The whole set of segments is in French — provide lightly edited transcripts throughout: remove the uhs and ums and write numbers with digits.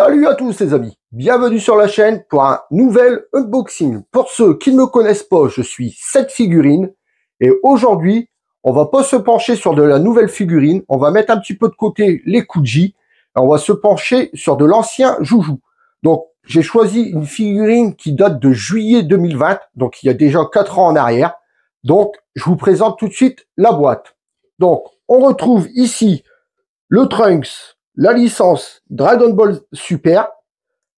Salut à tous les amis, bienvenue sur la chaîne pour un nouvel unboxing. Pour ceux qui ne me connaissent pas, je suis cette figurine et aujourd'hui, on va pas se pencher sur de la nouvelle figurine, on va mettre un petit peu de côté les Kuji et on va se pencher sur de l'ancien joujou. Donc, j'ai choisi une figurine qui date de juillet 2020, donc il y a déjà 4 ans en arrière. Donc, je vous présente tout de suite la boîte. Donc, on retrouve ici le Trunks, la licence Dragon Ball Super,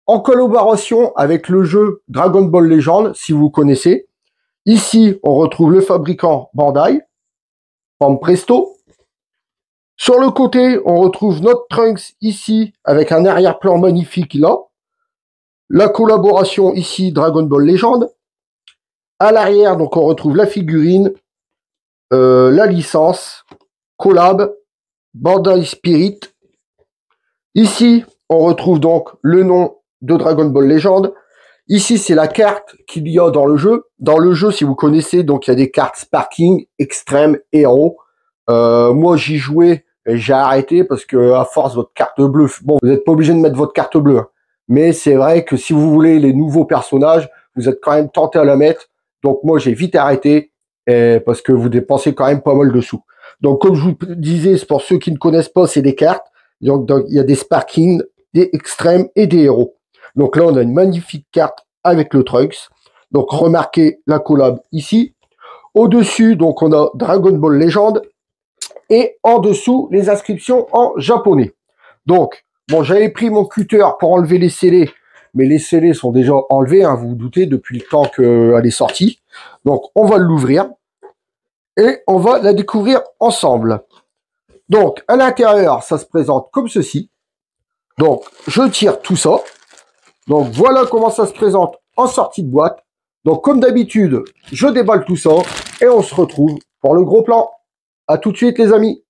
en collaboration avec le jeu Dragon Ball Legend, si vous connaissez. Ici, on retrouve le fabricant Bandai, Pan Presto. Sur le côté, on retrouve notre Trunks ici, avec un arrière-plan magnifique là. La collaboration ici, Dragon Ball Legend. À l'arrière, donc on retrouve la figurine, la licence, collab, Bandai Spirit. Ici, on retrouve donc le nom de Dragon Ball Legend. Ici, c'est la carte qu'il y a dans le jeu. Dans le jeu, si vous connaissez, donc il y a des cartes Sparking, Extrême, Héros. Moi, j'y jouais et j'ai arrêté parce que à force, votre carte bleue... Bon, vous n'êtes pas obligé de mettre votre carte bleue. Hein. Mais c'est vrai que si vous voulez les nouveaux personnages, vous êtes quand même tenté à la mettre. Donc moi, j'ai vite arrêté parce que vous dépensez quand même pas mal de sous. Donc, comme je vous disais, pour ceux qui ne connaissent pas, c'est des cartes. Donc, il y a des Sparking, des Extrêmes et des Héros. Donc là, on a une magnifique carte avec le Trunks. Donc, remarquez la collab ici. Au-dessus, donc, on a Dragon Ball Legend. Et en dessous, les inscriptions en japonais. Donc, bon, j'avais pris mon cutter pour enlever les scellés. Mais les scellés sont déjà enlevés, hein, vous vous doutez, depuis le temps qu'elle est sortie. Donc, on va l'ouvrir. Et on va la découvrir ensemble. Donc, à l'intérieur, ça se présente comme ceci. Donc, je tire tout ça. Donc, voilà comment ça se présente en sortie de boîte. Donc, comme d'habitude, je déballe tout ça et on se retrouve pour le gros plan. À tout de suite, les amis.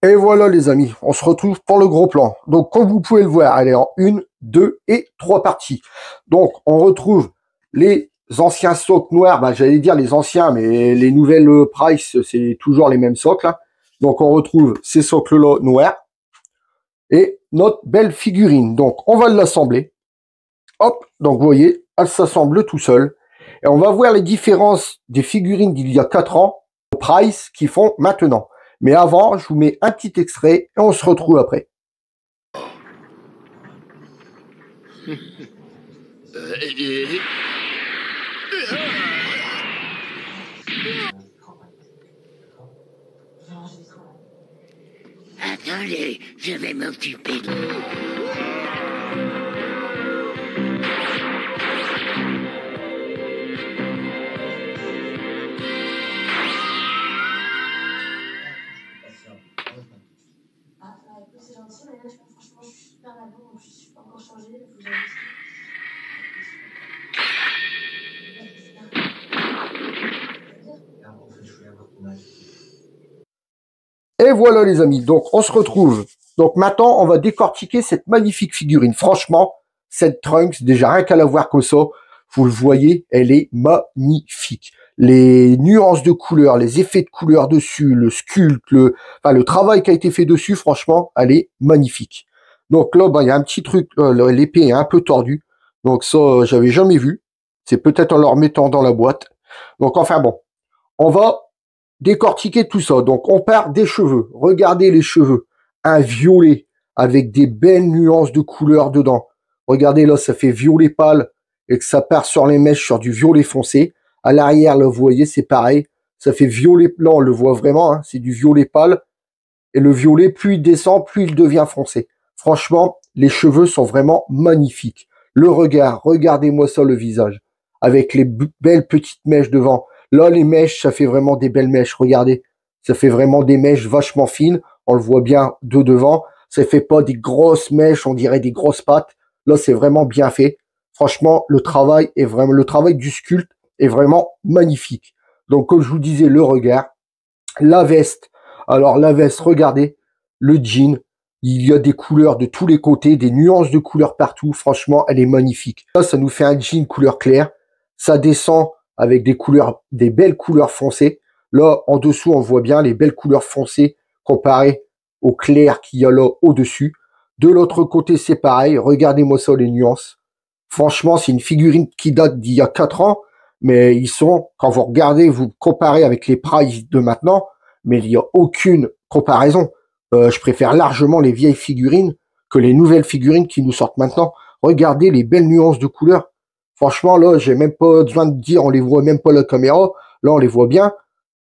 Et voilà, les amis, on se retrouve pour le gros plan. Donc, comme vous pouvez le voir, elle est en 1, 2 et 3 parties. Donc, on retrouve les anciens socles noirs, bah, j'allais dire les anciens, mais les nouvelles price, c'est toujours les mêmes socles. Hein. Donc, on retrouve ces socles-là noirs et notre belle figurine. Donc, on va l'assembler. Hop, donc vous voyez, elle s'assemble tout seul. Et on va voir les différences des figurines d'il y a 4 ans, au price qu'ils font maintenant. Mais avant, je vous mets un petit extrait et on se retrouve après. Attendez, je vais m'occuper de... C'est gentil, mais là, franchement, je suis super mal, donc je suis pas encore changée. Il faut que j'aille Et voilà les amis, donc on se retrouve. Donc maintenant, on va décortiquer cette magnifique figurine. Franchement, cette Trunks, déjà rien qu'à la voir comme ça, vous le voyez, elle est magnifique. Les nuances de couleurs, les effets de couleurs dessus, le sculpte, le travail qui a été fait dessus, franchement, elle est magnifique. Donc là, il y a un petit truc, l'épée est un peu tordue. Donc ça, j'avais jamais vu. C'est peut-être en le remettant dans la boîte. Donc enfin bon, on va décortiquer tout ça. Donc, on part des cheveux. Regardez les cheveux. Un violet avec des belles nuances de couleurs dedans. Regardez là, ça fait violet pâle et que ça part sur les mèches sur du violet foncé. À l'arrière, là, vous voyez, c'est pareil. Ça fait violet. Là, on le voit vraiment. Hein, c'est du violet pâle. Et le violet, plus il descend, plus il devient foncé. Franchement, les cheveux sont vraiment magnifiques. Le regard, regardez-moi ça, le visage. Avec les belles petites mèches devant. Là, les mèches, ça fait vraiment des belles mèches. Regardez, ça fait vraiment des mèches vachement fines. On le voit bien de devant. Ça fait pas des grosses mèches, on dirait des grosses pattes. Là, c'est vraiment bien fait. Franchement, le travail du sculpte est vraiment magnifique. Donc, comme je vous disais, le regard, la veste. Alors, la veste, regardez, le jean. Il y a des couleurs de tous les côtés, des nuances de couleurs partout. Franchement, elle est magnifique. Là, ça nous fait un jean couleur claire. Ça descend avec des couleurs, des belles couleurs foncées. Là, en dessous, on voit bien les belles couleurs foncées comparé au clair qu'il y a là au-dessus. De l'autre côté, c'est pareil. Regardez-moi ça, les nuances. Franchement, c'est une figurine qui date d'il y a 4 ans, mais ils sont, quand vous regardez, vous comparez avec les prices de maintenant, mais il n'y a aucune comparaison. Je préfère largement les vieilles figurines que les nouvelles figurines qui nous sortent maintenant. Regardez les belles nuances de couleurs. Franchement, là, j'ai même pas besoin de dire, on les voit même pas à la caméra. Là, on les voit bien.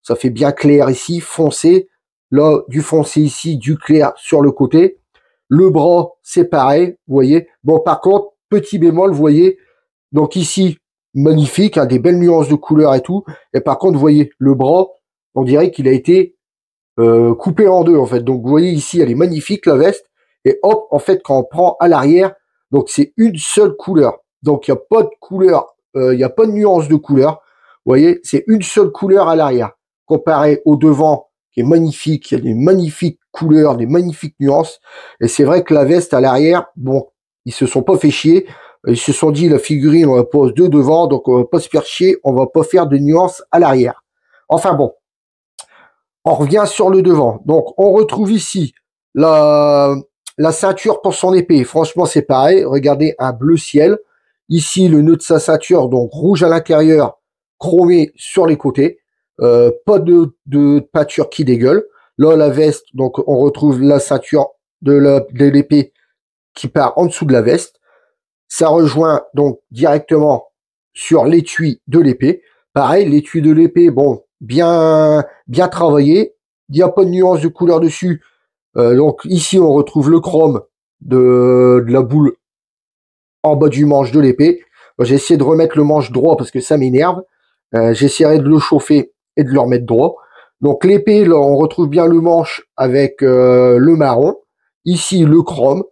Ça fait bien clair ici, foncé. Là, du foncé ici, du clair sur le côté. Le bras, c'est pareil, vous voyez. Bon, par contre, petit bémol, vous voyez. Donc ici, magnifique, hein, des belles nuances de couleurs et tout. Et par contre, vous voyez, le bras, on dirait qu'il a été coupé en deux, en fait. Donc, vous voyez ici, elle est magnifique, la veste. Et hop, en fait, quand on prend à l'arrière, donc c'est une seule couleur. Donc, il n'y a pas de couleur, il n'y a pas de nuance de couleur. Vous voyez, c'est une seule couleur à l'arrière. Comparé au devant, qui est magnifique, il y a des magnifiques couleurs, des magnifiques nuances. Et c'est vrai que la veste à l'arrière, bon, ils se sont pas fait chier. Ils se sont dit, la figurine, on la pose de devant, donc on va pas se faire chier, on va pas faire de nuances à l'arrière. Enfin bon, on revient sur le devant. Donc, on retrouve ici la ceinture pour son épée. Franchement, c'est pareil. Regardez, un bleu ciel. Ici, le nœud de sa ceinture, donc rouge à l'intérieur, chromé sur les côtés. Pas de peinture qui dégueule. Là, la veste, donc on retrouve la ceinture de l'épée qui part en dessous de la veste. Ça rejoint donc directement sur l'étui de l'épée. Pareil, l'étui de l'épée, bon, bien travaillé. Il n'y a pas de nuance de couleur dessus. Donc ici, on retrouve le chrome de la boule en bas du manche de l'épée. J'ai essayé de remettre le manche droit parce que ça m'énerve. J'essaierai de le chauffer et de le remettre droit. Donc l'épée, là, on retrouve bien le manche avec le marron. Ici, le chrome.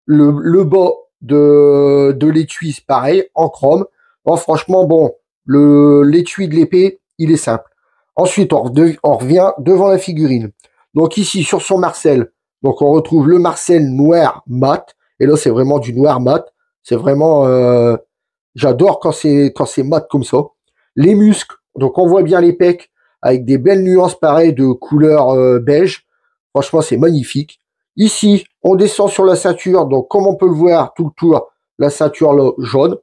Le bas de l'étui, pareil, en chrome. Bon, franchement, bon, l'étui de l'épée, il est simple. Ensuite, on revient devant la figurine. Donc ici, sur son marcel, donc on retrouve le marcel noir mat. Et là, c'est vraiment du noir mat. C'est vraiment... j'adore quand c'est mat comme ça. Les muscles, donc on voit bien les pecs avec des belles nuances pareilles de couleur beige. Franchement, c'est magnifique. Ici, on descend sur la ceinture. Donc, comme on peut le voir tout le tour, la ceinture là, jaune.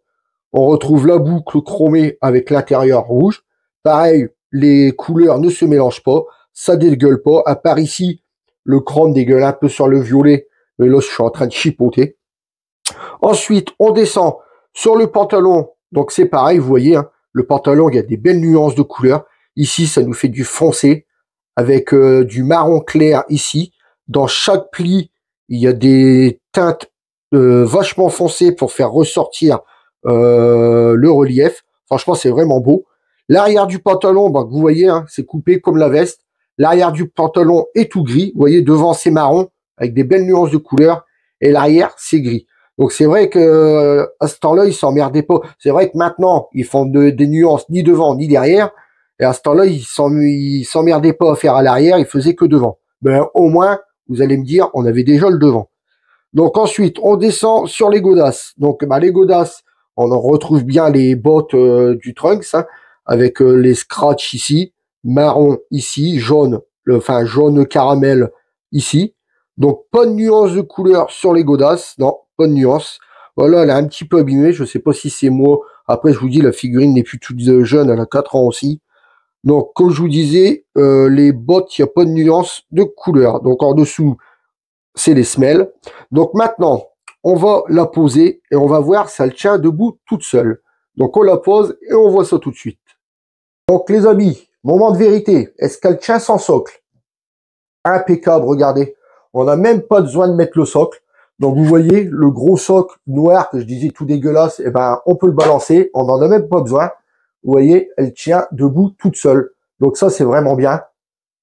On retrouve la boucle chromée avec l'intérieur rouge. Pareil, les couleurs ne se mélangent pas. Ça dégueule pas. À part ici, le chrome dégueule un peu sur le violet. Mais là, je suis en train de chipoter. Ensuite, on descend sur le pantalon. Donc, c'est pareil, vous voyez, hein, le pantalon, il y a des belles nuances de couleurs. Ici, ça nous fait du foncé avec du marron clair ici. Dans chaque pli, il y a des teintes vachement foncées pour faire ressortir le relief. Franchement, c'est vraiment beau. L'arrière du pantalon, bah, vous voyez, hein, c'est coupé comme la veste. L'arrière du pantalon est tout gris. Vous voyez, devant, c'est marron avec des belles nuances de couleurs. Et l'arrière, c'est gris. Donc, c'est vrai que à ce temps-là, ils s'emmerdaient pas. C'est vrai que maintenant, ils font des nuances ni devant ni derrière. Et à ce temps-là, ils s'emmerdaient pas à faire à l'arrière. Ils faisaient que devant. Ben, au moins, vous allez me dire, on avait déjà le devant. Donc ensuite, on descend sur les godasses. Donc bah, les godasses, on en retrouve bien les bottes du Trunks, hein, avec les scratchs ici, marron ici, jaune, enfin jaune caramel ici. Donc pas de nuance de couleur sur les godasses, non, pas de nuance. Voilà, elle est un petit peu abîmée, je sais pas si c'est moi. Après, je vous dis, la figurine n'est plus toute jeune, elle a 4 ans aussi. Donc, comme je vous disais, les bottes, il n'y a pas de nuance de couleur. Donc, en dessous, c'est les semelles. Donc, maintenant, on va la poser et on va voir si elle tient debout toute seule. Donc, on la pose et on voit ça tout de suite. Donc, les amis, moment de vérité. Est-ce qu'elle tient sans socle? Impeccable, regardez. On n'a même pas besoin de mettre le socle. Donc, vous voyez, le gros socle noir que je disais tout dégueulasse, eh ben, on peut le balancer. On n'en a même pas besoin. Vous voyez, elle tient debout toute seule. Donc ça, c'est vraiment bien.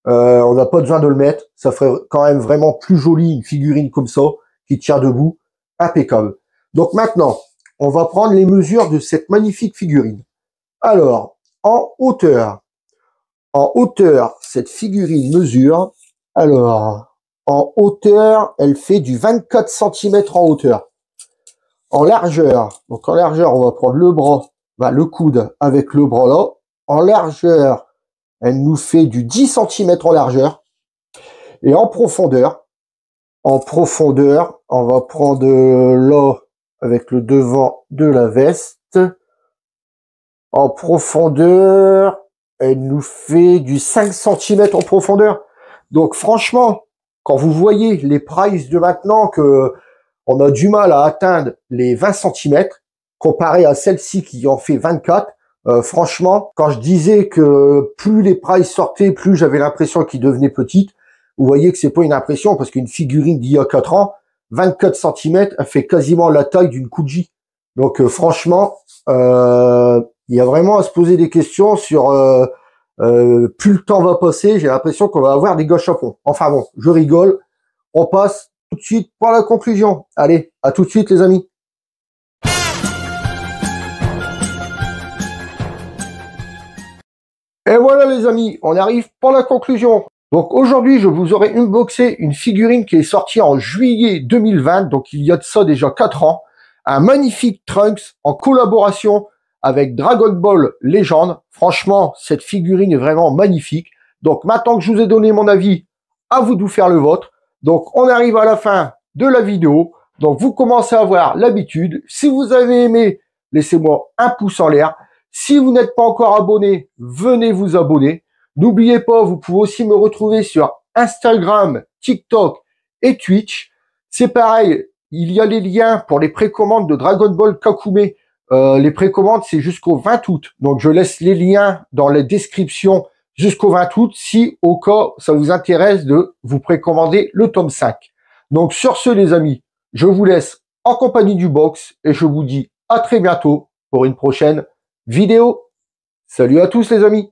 On n'a pas besoin de le mettre. Ça ferait quand même vraiment plus joli une figurine comme ça, qui tient debout. Impeccable. Donc maintenant, on va prendre les mesures de cette magnifique figurine. Alors, en hauteur, cette figurine mesure. Alors, en hauteur, elle fait du 24 cm en hauteur. En largeur, donc en largeur, on va prendre le bras, le coude avec le bras là. En largeur, elle nous fait du 10 cm en largeur. Et en profondeur, on va prendre là avec le devant de la veste. En profondeur, elle nous fait du 5 cm en profondeur. Donc franchement, quand vous voyez les prices de maintenant que on a du mal à atteindre les 20 cm, comparé à celle-ci qui en fait 24, franchement, quand je disais que plus les prices sortaient, plus j'avais l'impression qu'ils devenaient petites, vous voyez que c'est pas une impression, parce qu'une figurine d'il y a 4 ans, 24 cm, elle fait quasiment la taille d'une Kuji. Donc franchement, il y a vraiment à se poser des questions sur plus le temps va passer, j'ai l'impression qu'on va avoir des gâchapons. Enfin bon, je rigole. On passe tout de suite par la conclusion. Allez, à tout de suite les amis. Et voilà les amis, on arrive pour la conclusion. Donc aujourd'hui, je vous aurai unboxé une figurine qui est sortie en juillet 2020, donc il y a de ça déjà 4 ans. Un magnifique Trunks en collaboration avec Dragon Ball Legend. Franchement, cette figurine est vraiment magnifique. Donc maintenant que je vous ai donné mon avis, à vous de vous faire le vôtre. Donc on arrive à la fin de la vidéo. Donc vous commencez à avoir l'habitude. Si vous avez aimé, laissez-moi un pouce en l'air. Si vous n'êtes pas encore abonné, venez vous abonner. N'oubliez pas, vous pouvez aussi me retrouver sur Instagram, TikTok et Twitch. C'est pareil, il y a les liens pour les précommandes de Dragon Ball Kakume. Les précommandes, c'est jusqu'au 20 août. Donc, je laisse les liens dans les descriptions jusqu'au 20 août si, au cas, ça vous intéresse de vous précommander le tome 5. Donc, sur ce, les amis, je vous laisse en compagnie du box et je vous dis à très bientôt pour une prochaine vidéo. Salut à tous, les amis!